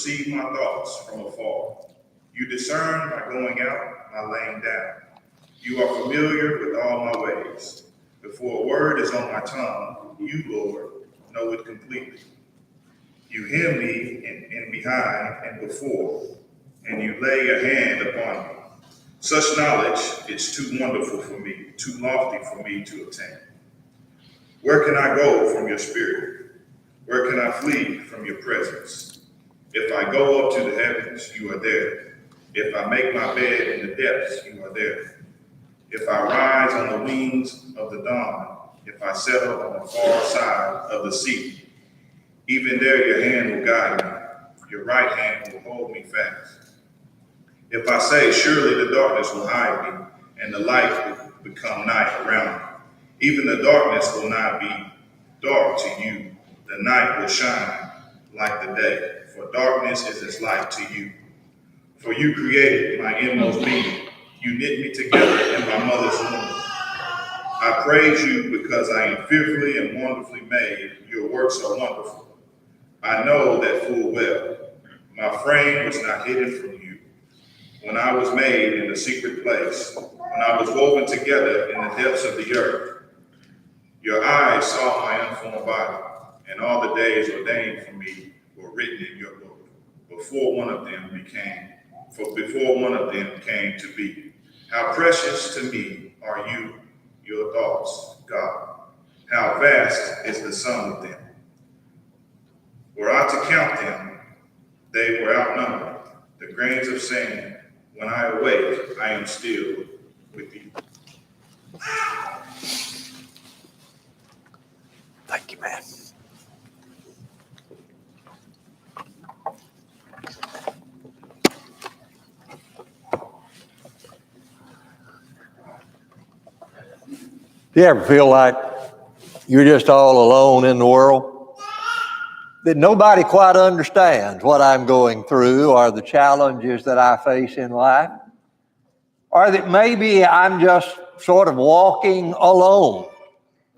perceive my thoughts from afar. You discern my going out, my laying down. You are familiar with all my ways. Before a word is on my tongue, you, Lord, know it completely. You hem me in behind and before, and you lay your hand upon me. Such knowledge is too wonderful for me, too lofty for me to attain. Where can I go from your spirit? Where can I flee from your presence? If I go up to the heavens, you are there. If I make my bed in the depths, you are there. If I rise on the wings of the dawn, if I settle on the far side of the sea, even there your hand will guide me, your right hand will hold me fast. If I say, surely the darkness will hide me, and the light will become night around me, even the darkness will not be dark to you. The night will shine like the day, for darkness is as light to you. For you created my inmost being. You knit me together in my mother's womb. I praise you because I am fearfully and wonderfully made. Your works are wonderful. I know that full well. My frame was not hidden from you when I was made in the secret place, when I was woven together in the depths of the earth. Your eyes saw my unformed body, and all the days ordained for me were written in your book, before one of them came to be. How precious to me are you, your thoughts, God. How vast is the sum of them. Were I to count them, they were outnumbered. The grains of sand, when I awake, I am still with you. Thank you, man. Do you ever feel like you're just all alone in the world? That nobody quite understands what I'm going through or the challenges that I face in life? Or that maybe I'm just sort of walking alone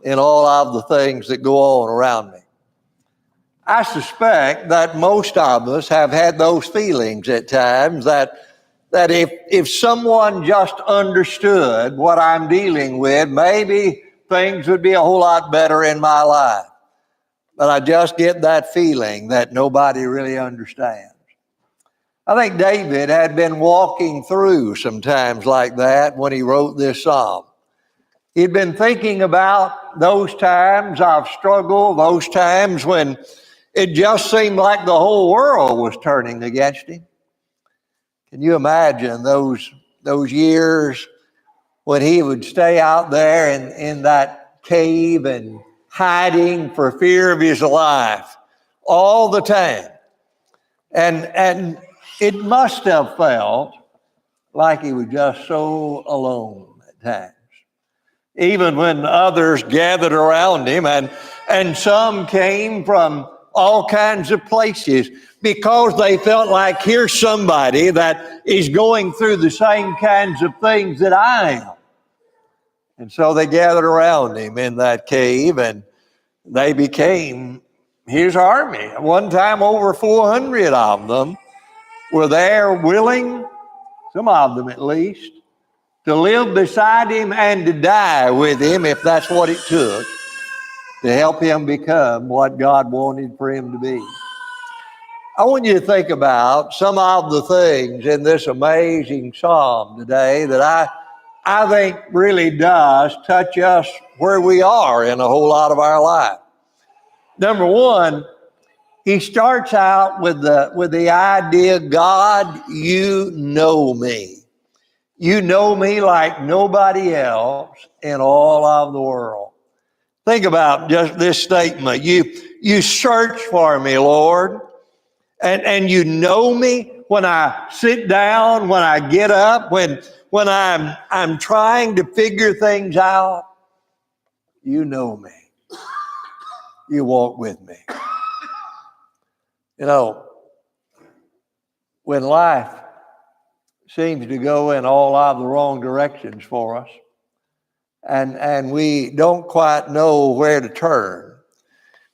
in all of the things that go on around me? I suspect that most of us have had those feelings at times, that if someone just understood what I'm dealing with, maybe things would be a whole lot better in my life. But I just get that feeling that nobody really understands. I think David had been walking through some times like that when he wrote this psalm. He'd been thinking about those times of struggle, those times when it just seemed like the whole world was turning against him. Can you imagine those years when he would stay out there in that cave and hiding for fear of his life all the time? And it must have felt like he was just so alone at times. Even when others gathered around him, and some came from all kinds of places because they felt like here's somebody that is going through the same kinds of things that I am. And so they gathered around him in that cave, and they became his army. At one time, over 400 of them were there willing, some of them at least, to live beside him and to die with him if that's what it took to help him become what God wanted for him to be. I want you to think about some of the things in this amazing psalm today that I think really does touch us where we are in a whole lot of our life. Number one, he starts out with the idea, God, you know me. You know me like nobody else in all of the world. Think about just this statement. You search for me, Lord, and you know me when I sit down, when I get up, when I'm trying to figure things out. You know me. You walk with me. You know, when life seems to go in all of the wrong directions for us, and we don't quite know where to turn,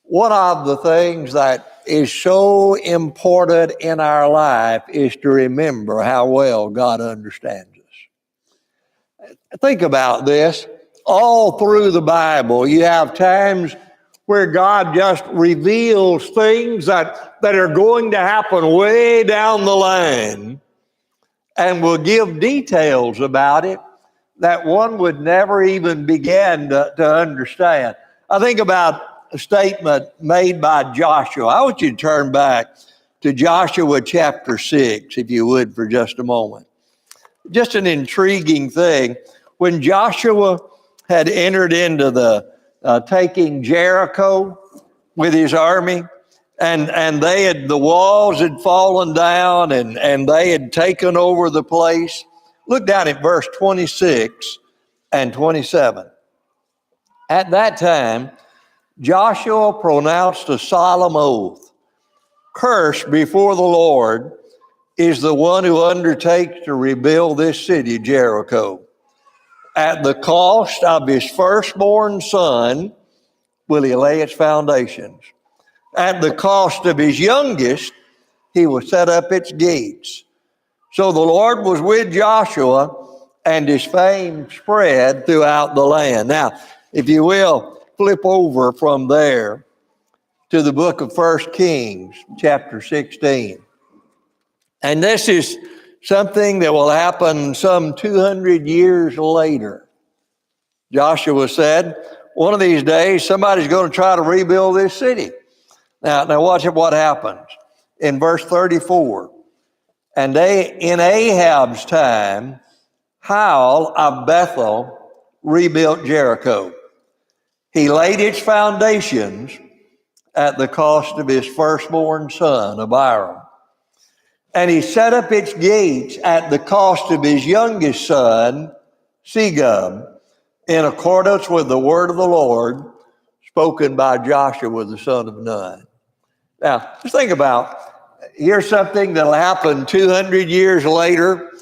one of the things that is so important in our life is to remember how well God understands us. Think about this. All through the Bible, you have times where God just reveals things that are going to happen way down the line and will give details about it that one would never even begin to understand. I think about a statement made by Joshua. I want you to turn back to Joshua chapter 6, if you would, for just a moment. Just an intriguing thing. When Joshua had entered into the taking Jericho with his army, and the walls had fallen down, and they had taken over the place. Look down at verse 26 and 27. At that time, Joshua pronounced a solemn oath. Cursed before the Lord is the one who undertakes to rebuild this city, Jericho. At the cost of his firstborn son will he lay its foundations. At the cost of his youngest, he will set up its gates. So the Lord was with Joshua, and his fame spread throughout the land. Now, if you will, flip over from there to the book of 1 Kings, chapter 16. And this is something that will happen some 200 years later. Joshua said, one of these days, somebody's going to try to rebuild this city. Now watch what happens. In verse 34, and in Ahab's time, Hiel of Bethel rebuilt Jericho. He laid its foundations at the cost of his firstborn son, Abiram. And he set up its gates at the cost of his youngest son, Segub, in accordance with the word of the Lord spoken by Joshua, the son of Nun. Now, just think about, here's something that'll happen 200 years later.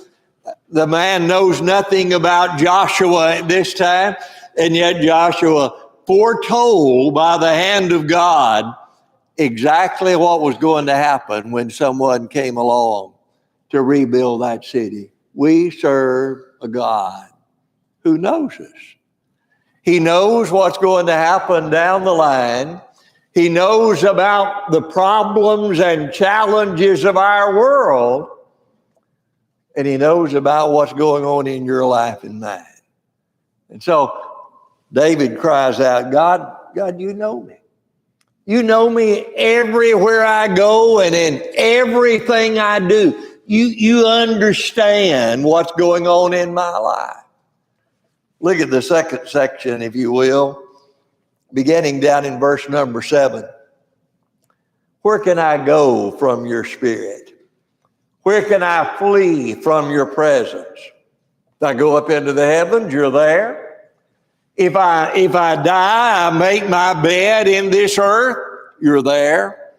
The man knows nothing about Joshua at this time, and yet Joshua foretold by the hand of God exactly what was going to happen when someone came along to rebuild that city. We serve a God who knows us. He knows what's going to happen down the line. He knows about the problems and challenges of our world. And he knows about what's going on in your life and mine. And so David cries out, God, you know me. You know me everywhere I go and in everything I do. You understand what's going on in my life. Look at the second section, if you will, beginning down in verse number 7. Where can I go from your spirit? Where can I flee from your presence? If I go up into the heavens, you're there. If I die, I make my bed in this earth, you're there.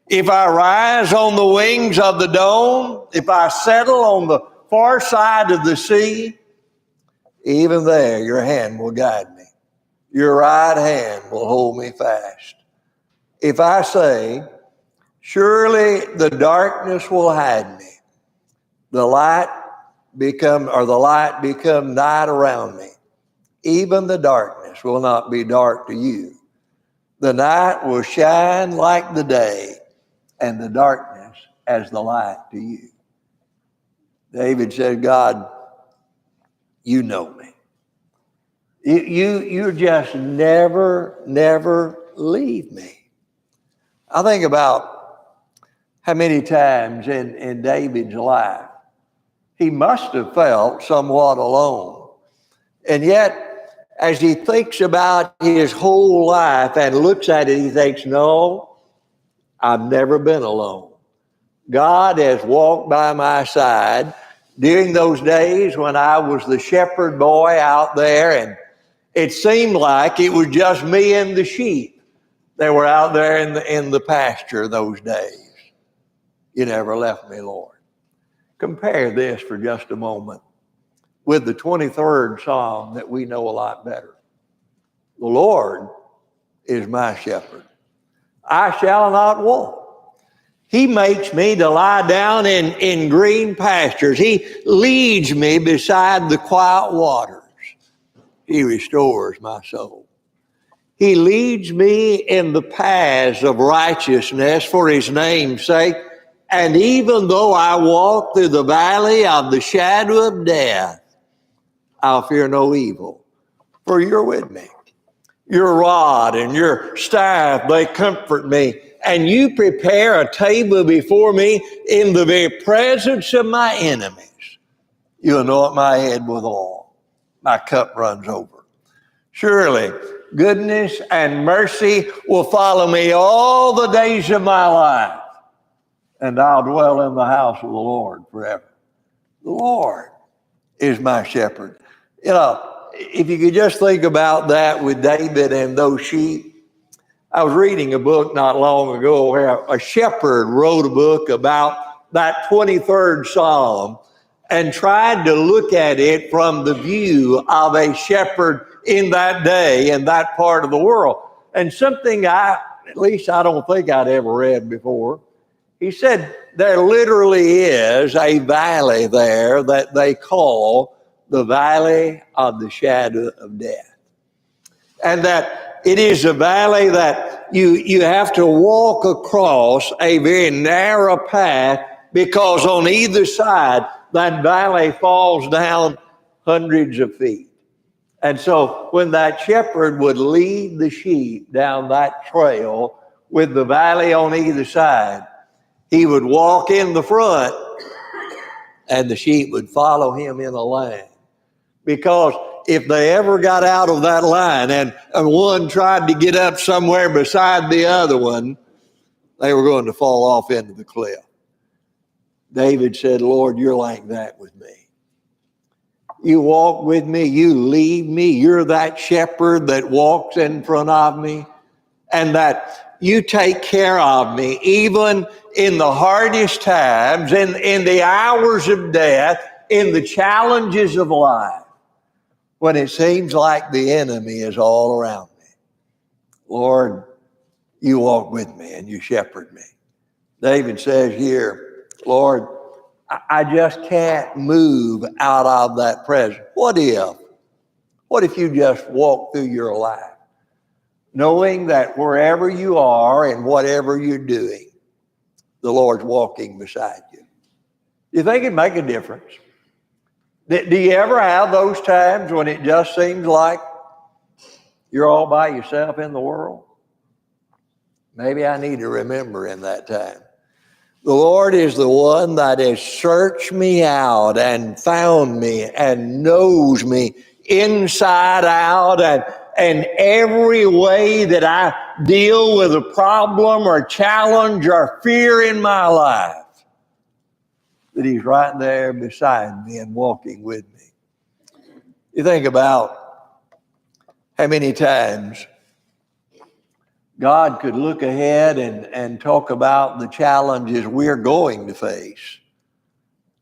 If I rise on the wings of the dawn, if I settle on the far side of the sea, even there your hand will guide me. Your right hand will hold me fast. If I say, surely the darkness will hide me, the light become night around me. Even the darkness will not be dark to you. The night will shine like the day, and the darkness as the light to you. David said, God, you know me. You just never leave me. I think about how many times in David's life he must have felt somewhat alone. And yet, as he thinks about his whole life and looks at it, he thinks, no, I've never been alone. God has walked by my side during those days when I was the shepherd boy out there, and it seemed like it was just me and the sheep that were out there in the pasture those days. You never left me, Lord. Compare this for just a moment with the 23rd Psalm that we know a lot better. The Lord is my shepherd. I shall not want. He makes me to lie down in green pastures. He leads me beside the quiet waters. He restores my soul. He leads me in the paths of righteousness for his name's sake. And even though I walk through the valley of the shadow of death, I'll fear no evil, for you're with me. Your rod and your staff, they comfort me. And you prepare a table before me in the very presence of my enemies. You anoint my head with oil. My cup runs over. Surely goodness and mercy will follow me all the days of my life, and I'll dwell in the house of the Lord forever. The Lord is my shepherd. You know, if you could just think about that with David and those sheep. I was reading a book not long ago where a shepherd wrote a book about that 23rd Psalm and tried to look at it from the view of a shepherd in that day in that part of the world. And something at least I don't think I'd ever read before. He said there literally is a valley there that they call the Valley of the Shadow of Death. And that it is a valley that you have to walk across a very narrow path, because on either side that valley falls down hundreds of feet. And so when that shepherd would lead the sheep down that trail with the valley on either side, he would walk in the front and the sheep would follow him in a line. Because if they ever got out of that line and one tried to get up somewhere beside the other one, they were going to fall off into the cliff. David said, Lord, you're like that with me. You walk with me, you lead me, you're that shepherd that walks in front of me, and that you take care of me even in the hardest times, in the hours of death, in the challenges of life, when it seems like the enemy is all around me. Lord, you walk with me and you shepherd me. David says here, Lord, I just can't move out of that presence. What if you just walk through your life knowing that wherever you are and whatever you're doing, the Lord's walking beside you? Do you think it'd make a difference? Do you ever have those times when it just seems like you're all by yourself in the world? Maybe I need to remember in that time. The Lord is the one that has searched me out and found me and knows me inside out, and every way that I deal with a problem or challenge or fear in my life, that he's right there beside me and walking with me. You think about how many times God could look ahead and talk about the challenges we're going to face,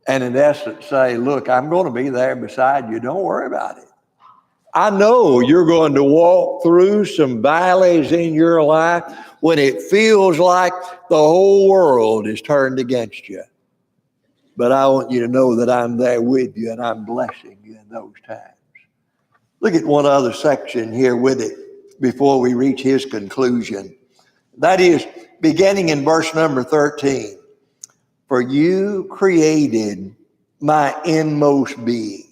and in essence say, look, I'm going to be there beside you. Don't worry about it. I know you're going to walk through some valleys in your life when it feels like the whole world is turned against you. But I want you to know that I'm there with you and I'm blessing you in those times. Look at one other section here with it before we reach his conclusion. That is beginning in verse number 13. For you created my inmost being.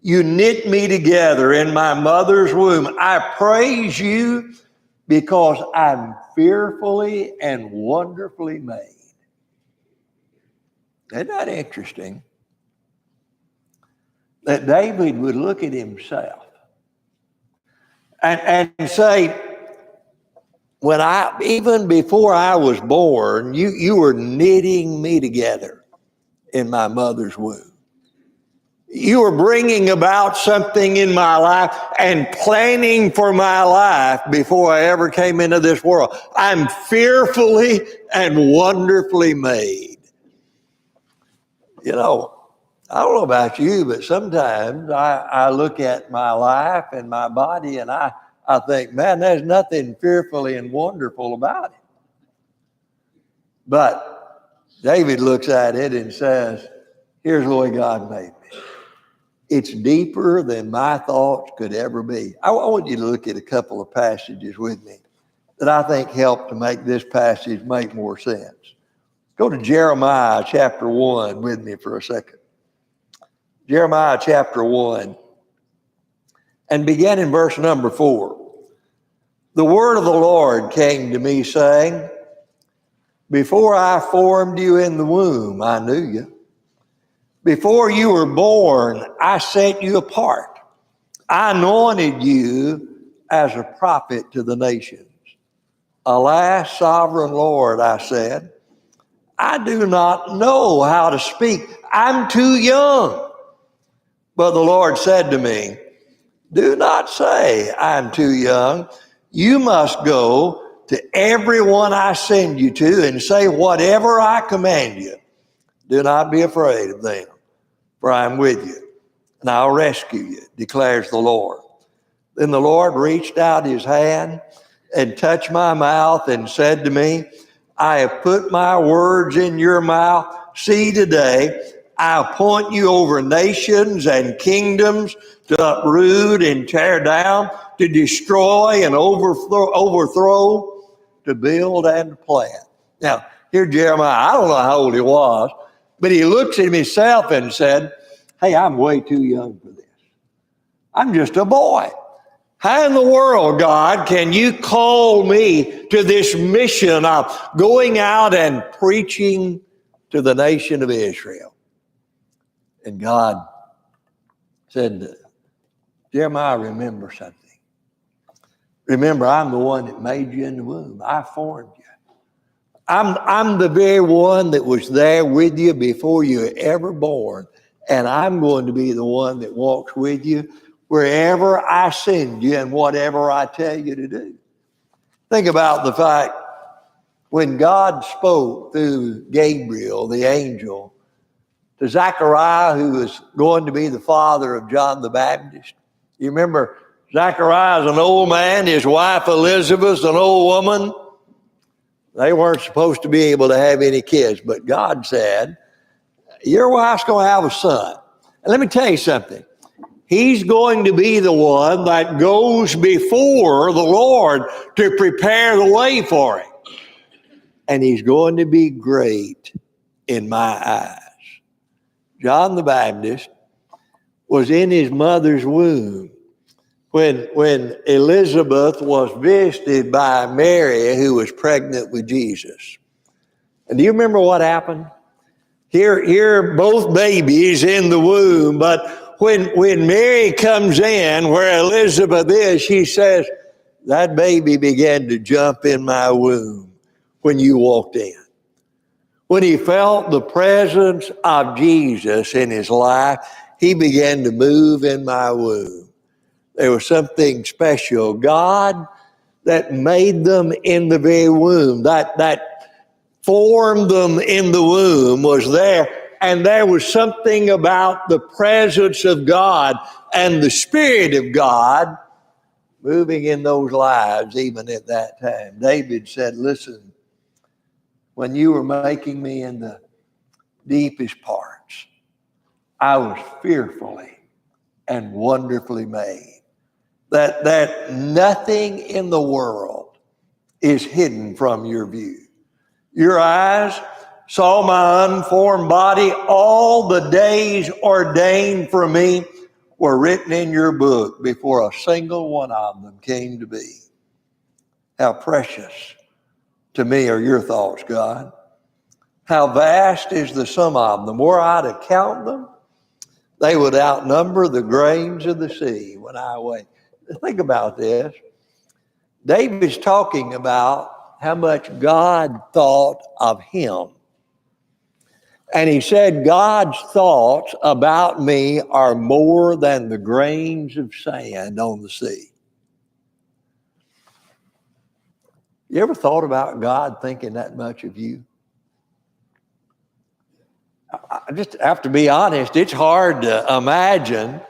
You knit me together in my mother's womb. I praise you because I'm fearfully and wonderfully made. Isn't that interesting? That David would look at himself and say, even before I was born, you were knitting me together in my mother's womb. You were bringing about something in my life and planning for my life before I ever came into this world. I'm fearfully and wonderfully made. You know, I don't know about you, but sometimes I look at my life and my body and I think, man, there's nothing fearfully and wonderful about it. But David looks at it and says, here's the way God made me. It's deeper than my thoughts could ever be. I want you to look at a couple of passages with me that I think help to make this passage make more sense. Go to Jeremiah chapter 1 with me for a second. Jeremiah chapter 1, and begin in verse number 4. The word of the Lord came to me saying, before I formed you in the womb, I knew you. Before you were born, I set you apart. I anointed you as a prophet to the nations. Alas, sovereign Lord, I said, I do not know how to speak. I'm too young. But the Lord said to me, do not say I'm too young. You must go to everyone I send you to and say whatever I command you. Do not be afraid of them, for I am with you, and I'll rescue you, declares the Lord. Then the Lord reached out his hand and touched my mouth and said to me, I have put my words in your mouth. See, today I appoint you over nations and kingdoms to uproot and tear down, to destroy and overthrow, to build and to plant. Now, here Jeremiah, I don't know how old he was, but he looks at himself and said, hey, I'm way too young for this. I'm just a boy. How in the world, God, can you call me to this mission of going out and preaching to the nation of Israel? And God said, Jeremiah, remember something. Remember, I'm the one that made you in the womb. I formed you. I'm the very one that was there with you before you were ever born. And I'm going to be the one that walks with you wherever I send you and whatever I tell you to do. Think about the fact when God spoke through Gabriel, the angel, to Zechariah, who was going to be the father of John the Baptist. You remember Zechariah is an old man, his wife Elizabeth is an old woman. They weren't supposed to be able to have any kids, but God said, your wife's going to have a son. And let me tell you something. He's going to be the one that goes before the Lord to prepare the way for him. And he's going to be great in my eyes. John the Baptist was in his mother's womb when Elizabeth was visited by Mary, who was pregnant with Jesus. And do you remember what happened? Here both babies in the womb, but when Mary comes in where Elizabeth is, she says, that baby began to jump in my womb when you walked in. When he felt the presence of Jesus in his life, he began to move in my womb. There was something special. God that made them in the very womb, that formed them in the womb was there. And there was something about the presence of God and the Spirit of God moving in those lives even at that time. David said, listen, when you were making me in the deepest parts, I was fearfully and wonderfully made. That nothing in the world is hidden from your view. Your eyes saw my unformed body. All the days ordained for me were written in your book before a single one of them came to be. How precious to me are your thoughts, God. How vast is the sum of them. Were I to count them, they would outnumber the grains of the sea when I awake. Think about this. David's talking about how much God thought of him. And he said, God's thoughts about me are more than the grains of sand on the sea. You ever thought about God thinking that much of you? I just have to be honest, it's hard to imagine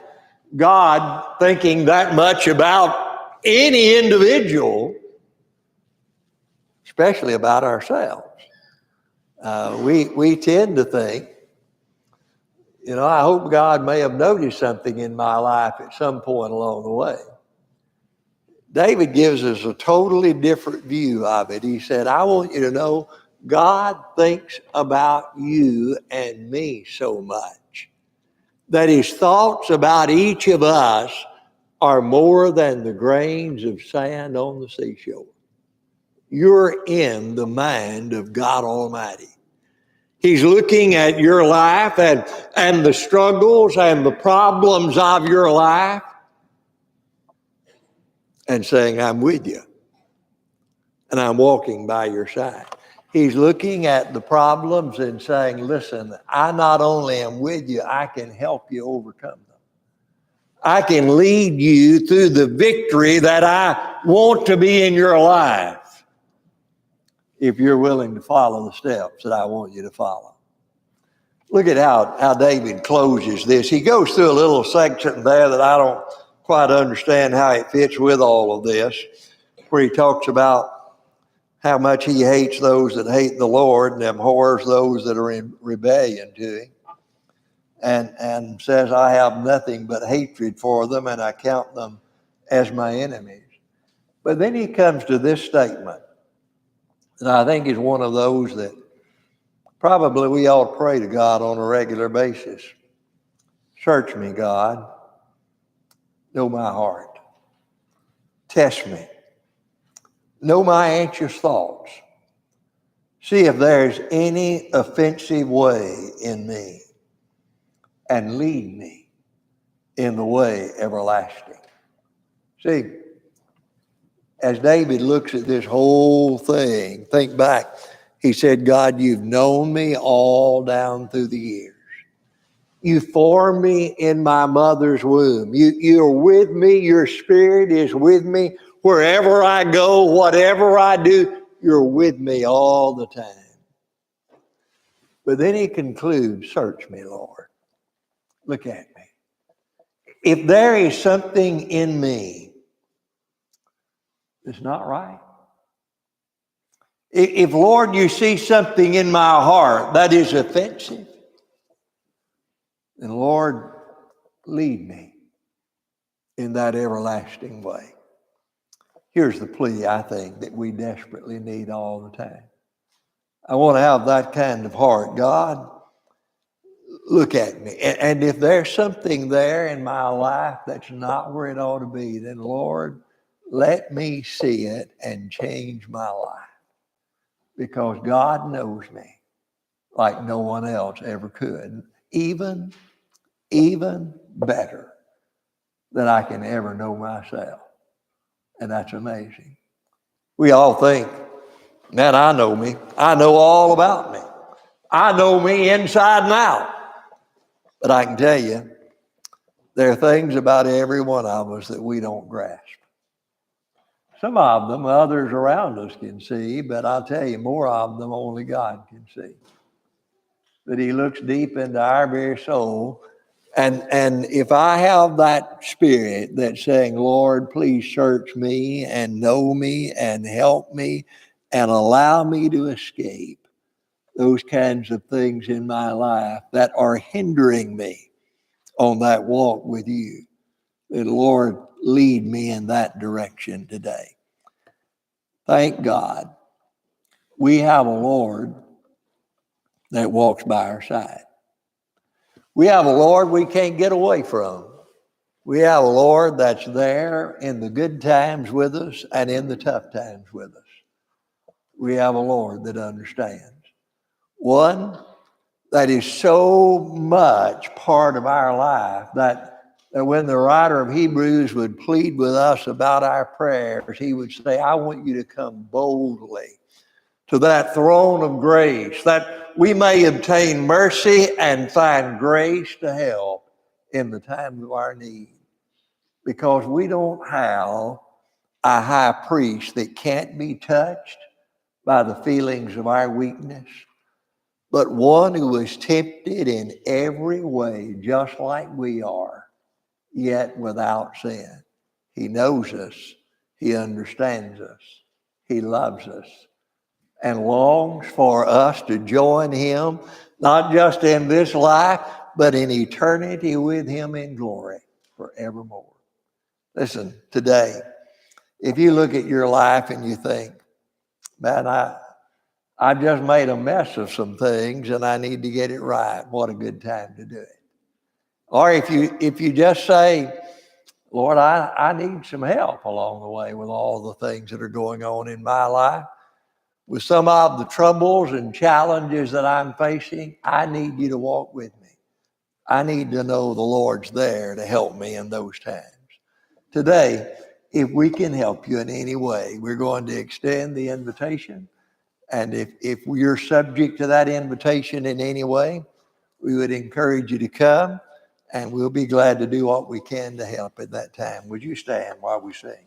God thinking that much about any individual, especially about ourselves. We tend to think, I hope God may have noticed something in my life at some point along the way. David gives us a totally different view of it. He said, I want you to know God thinks about you and me so much that his thoughts about each of us are more than the grains of sand on the seashore. You're in the mind of God Almighty. He's looking at your life and the struggles and the problems of your life and saying, I'm with you and I'm walking by your side. He's looking at the problems and saying, listen, I not only am with you, I can help you overcome them. I can lead you through the victory that I want to be in your life if you're willing to follow the steps that I want you to follow. Look at how David closes this. He goes through a little section there that I don't quite understand how it fits with all of this, where he talks about how much he hates those that hate the Lord and abhors those that are in rebellion to him. And says, I have nothing but hatred for them and I count them as my enemies. But then he comes to this statement that I think is one of those that probably we ought to pray to God on a regular basis. Search me, God. Know my heart. Test me. Know my anxious thoughts. See if there's any offensive way in me and lead me in the way everlasting. See, as David looks at this whole thing, think back. He said, God, you've known me all down through the years. You formed me in my mother's womb. You're with me. Your spirit is with me. Wherever I go, whatever I do, you're with me all the time. But then he concludes, search me, Lord. Look at me. If there is something in me that's not right, if, Lord, you see something in my heart that is offensive, then, Lord, lead me in that everlasting way. Here's the plea, I think, that we desperately need all the time. I want to have that kind of heart. God, look at me. And if there's something there in my life that's not where it ought to be, then, Lord, let me see it and change my life. Because God knows me like no one else ever could. Even better than I can ever know myself. And that's amazing. We all think, man, I know me. I know all about me. I know me inside and out. But I can tell you, there are things about every one of us that we don't grasp. Some of them others around us can see, but I'll tell you, more of them only God can see. That he looks deep into our very soul. And if I have that spirit that's saying, Lord, please search me and know me and help me and allow me to escape those kinds of things in my life that are hindering me on that walk with you, then Lord, lead me in that direction today. Thank God we have a Lord that walks by our side. We have a Lord we can't get away from. We have a Lord that's there in the good times with us and in the tough times with us. We have a Lord that understands. One that is so much part of our life that when the writer of Hebrews would plead with us about our prayers, he would say, I want you to come boldly to that throne of grace, that we may obtain mercy and find grace to help in the time of our need. Because we don't have a high priest that can't be touched by the feelings of our weakness, but one who was tempted in every way, just like we are, yet without sin. He knows us. He understands us. He loves us. and longs for us to join him, not just in this life, but in eternity with him in glory forevermore. Listen, today, if you look at your life and you think, man, I've just made a mess of some things and I need to get it right, what a good time to do it. Or if you just say, Lord, I need some help along the way with all the things that are going on in my life, with some of the troubles and challenges that I'm facing, I need you to walk with me. I need to know the Lord's there to help me in those times. Today, if we can help you in any way, we're going to extend the invitation. And if you're subject to that invitation in any way, we would encourage you to come, and we'll be glad to do what we can to help at that time. Would you stand while we sing?